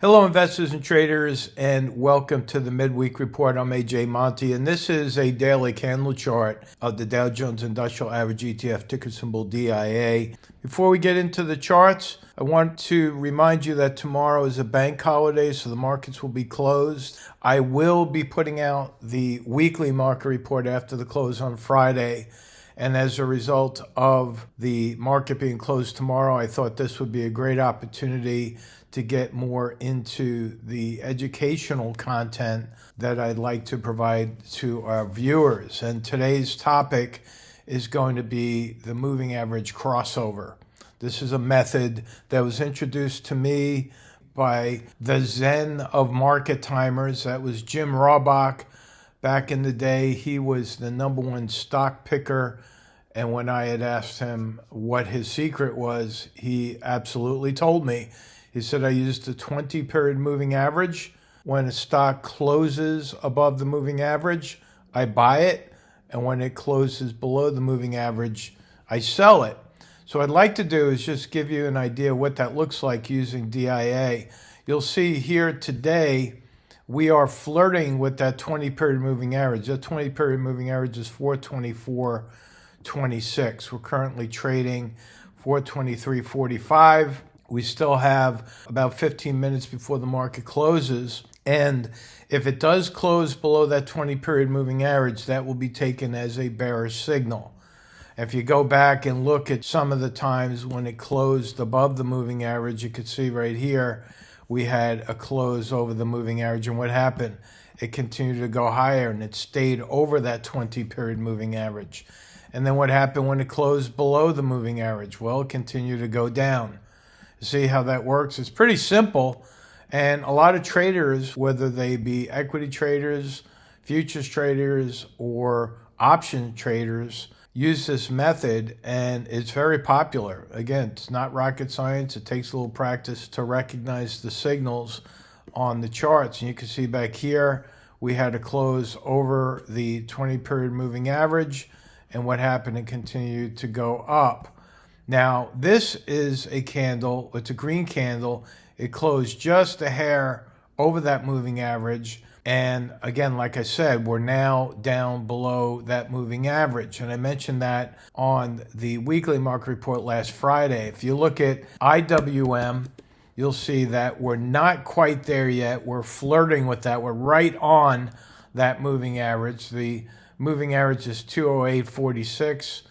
Hello, investors and traders, and welcome to the midweek report. I'm AJ Monte, and this is a daily candle chart of the Dow Jones Industrial Average ETF, ticker symbol DIA. Before we get into the charts, I want to remind you that tomorrow is a bank holiday, so the markets will be closed. I will be putting out the weekly market report after the close on Friday. And as a result of the market being closed tomorrow, I thought this would be a great opportunity to get more into the educational content that I'd like to provide to our viewers. And today's topic is going to be the moving average crossover. This is a method that was introduced to me by the Zen of market timers. That was Jim Rawbach. Back in the day, he was the #1 stock picker. And when I had asked him what his secret was, he absolutely told me. He said, I used the 20-period moving average. When a stock closes above the moving average, I buy it. And when it closes below the moving average, I sell it. So what I'd like to do is just give you an idea what that looks like using DIA. You'll see here today, we are flirting with that 20-period moving average. That 20-period moving average is 424.26. We're currently trading 423.45. We still have about 15 minutes before the market closes. And if it does close below that 20-period moving average, that will be taken as a bearish signal. If you go back and look at some of the times when it closed above the moving average, you could see right here, we had a close over the moving average. And what happened? It continued to go higher and it stayed over that 20-period moving average. And then what happened when it closed below the moving average? Well, it continued to go down. See how that works? It's pretty simple. And a lot of traders, whether they be equity traders, futures traders, or option traders, use this method, and it's very popular. Again, it's not rocket science. It takes a little practice to recognize the signals on the charts. And you can see back here, we had a close over the 20-period moving average. And what happened? It continued to go up. Now, this is a candle. It's a green candle. It closed just a hair over that moving average. And again, like I said, we're now down below that moving average. And I mentioned that on the weekly market report last Friday. If you look at IWM, you'll see that we're not quite there yet. We're flirting with that. We're right on that moving average. The moving average is 208.46.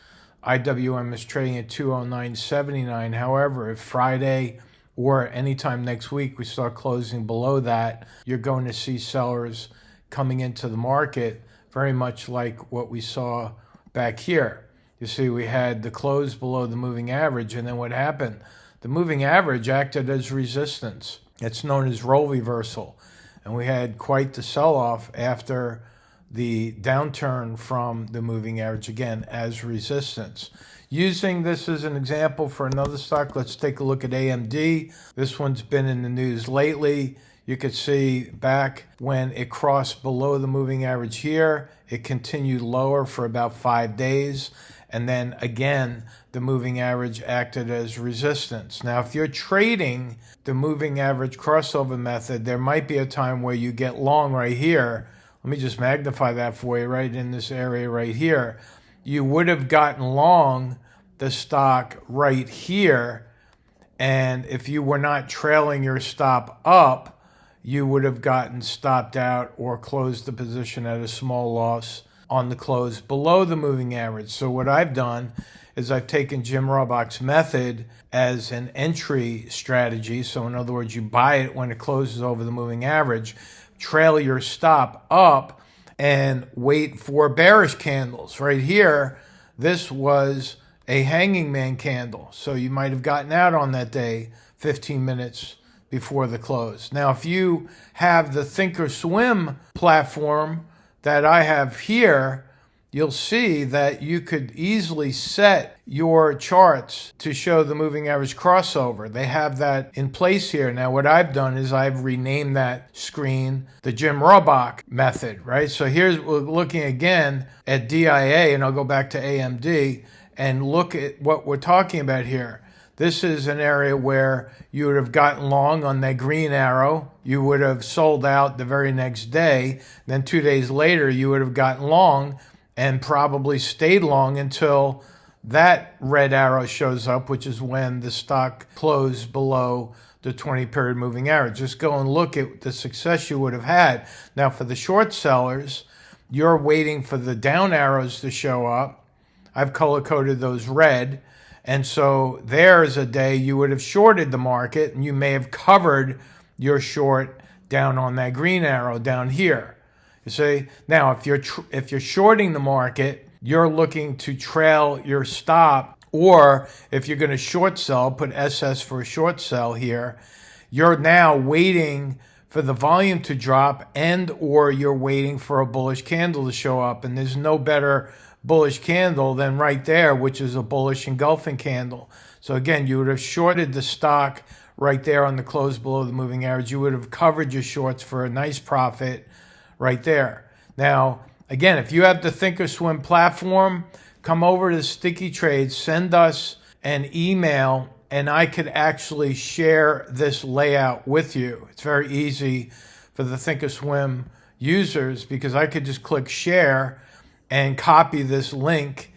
IWM is trading at 209.79. However, if Friday or anytime next week we start closing below that, you're going to see sellers coming into the market very much like what we saw back here. You see, we had the close below the moving average, and then what happened? The moving average acted as resistance. It's known as role reversal. And we had quite the sell-off after the downturn from the moving average, again, as resistance. Using this as an example for another stock, let's take a look at AMD. This one's been in the news lately. You could see back when it crossed below the moving average here, it continued lower for about 5 days. And then again, the moving average acted as resistance. Now, if you're trading the moving average crossover method, there might be a time where you get long right here. Let me just magnify that for you right in this area right here. You would have gotten long the stock right here. And if you were not trailing your stop up, you would have gotten stopped out or closed the position at a small loss on the close below the moving average. So what I've done is I've taken Jim Rawbach's method as an entry strategy. So in other words, you buy it when it closes over the moving average, trail your stop up, and wait for bearish candles. Right here, this was a hanging man candle. So you might have gotten out on that day 15 minutes before the close. Now, if you have the Thinkorswim platform that I have here, you'll see that you could easily set your charts to show the moving average crossover. They have that in place here. Now, what I've done is I've renamed that screen the Jim Rawbach method, right? So here's, we're looking again at DIA, and I'll go back to AMD and look at what we're talking about here. This is an area where you would have gotten long on that green arrow. You would have sold out the very next day. Then 2 days later, you would have gotten long and probably stayed long until that red arrow shows up, which is when the stock closed below the 20-period moving average. Just go and look at the success you would have had. Now, for the short sellers, you're waiting for the down arrows to show up. I've color-coded those red. And so there's a day you would have shorted the market, and you may have covered your short down on that green arrow down here. You see? Now, if you're shorting the market, you're looking to trail your stop, or if you're going to short sell, put SS for a short sell here, you're now waiting for the volume to drop, and or you're waiting for a bullish candle to show up. And there's no better bullish candle than right there, which is a bullish engulfing candle. So again, you would have shorted the stock right there on the close below the moving average. You would have covered your shorts for a nice profit right there. Now, again, if you have the Thinkorswim platform, come over to StickyTrades, send us an email, and I could actually share this layout with you. It's very easy for the Thinkorswim users because I could just click share and copy this link,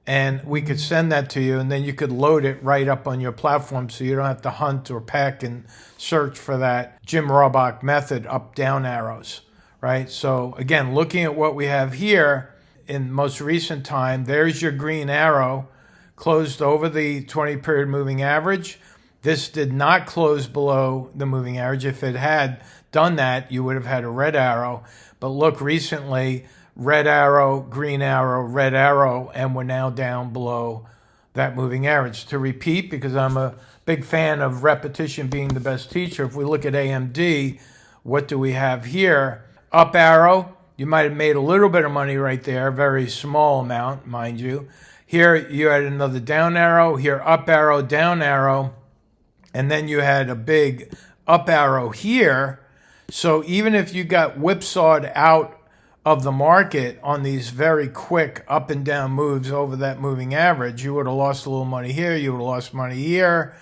and we could send that to you, and then you could load it right up on your platform so you don't have to hunt or peck and search for that Jim Rohrbach method, up-down arrows, right? So again, looking at what we have here in most recent time, there's your green arrow, closed over the 20-period moving average. This did not close below the moving average. If it had done that, you would have had a red arrow. But look, recently, red arrow, red arrow, and we're now down below that moving average. To repeat, because I'm a big fan of repetition being the best teacher, if we look at AMD, what do we have here? Up arrow, you might have made a little bit of money right there, very small amount, mind you. Here you had another down arrow, here up arrow, down arrow, and then you had a big up arrow here. So even if you got whipsawed out of the market on these very quick up and down moves over that moving average, you would have lost a little money here, you would have lost money here,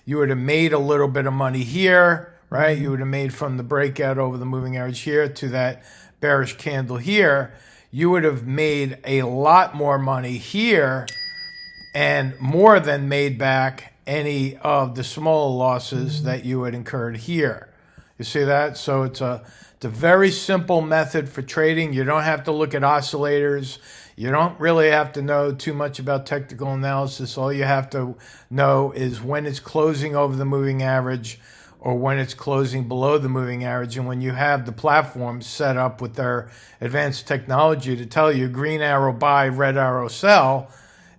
you would have made a little bit of money here, right? You would have made from the breakout over the moving average here to that bearish candle here. You would have made a lot more money here and more than made back any of the small losses that you had incurred here. You see that? So it's a very simple method for trading. You don't have to look at oscillators. You don't really have to know too much about technical analysis. All you have to know is when it's closing over the moving average or when it's closing below the moving average. And when you have the platform set up with their advanced technology to tell you green arrow buy, red arrow sell,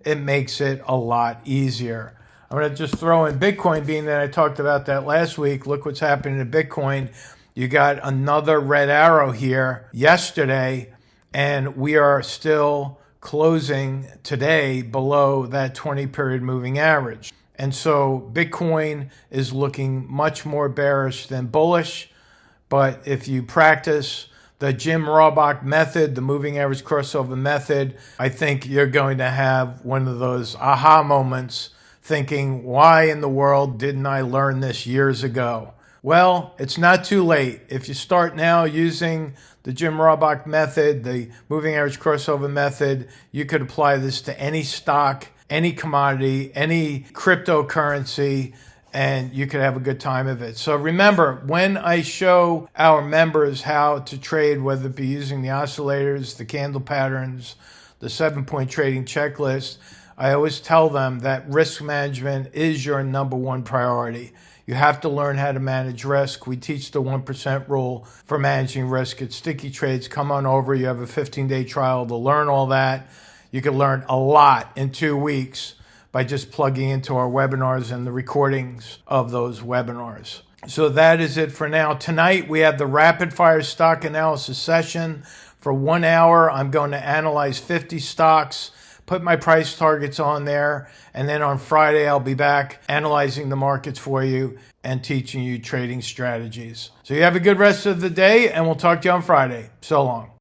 it makes it a lot easier. I'm going to just throw in Bitcoin, being that I talked about that last week. Look what's happening to Bitcoin. You got another red arrow here yesterday, and we are still closing today below that 20-period moving average. And so Bitcoin is looking much more bearish than bullish. But if you practice the Jim Rohrbach method, the moving average crossover method, I think you're going to have one of those aha moments thinking, why in the world didn't I learn this years ago? Well, it's not too late. If you start now using the Jim Rohrbach method, the moving average crossover method, you could apply this to any stock, any commodity, any cryptocurrency, and you could have a good time of it. So remember, when I show our members how to trade, whether it be using the oscillators, the candle patterns, the 7-point trading checklist, I always tell them that risk management is your number one priority. You have to learn how to manage risk. We teach the 1% rule for managing risk at StickyTrades. Come on over. You have a 15-day trial to learn all that. You can learn a lot in 2 weeks by just plugging into our webinars and the recordings of those webinars. So that is it for now. Tonight, we have the rapid fire stock analysis session. For 1 hour, I'm going to analyze 50 stocks, put my price targets on there, and then on Friday, I'll be back analyzing the markets for you and teaching you trading strategies. So you have a good rest of the day, and we'll talk to you on Friday. So long.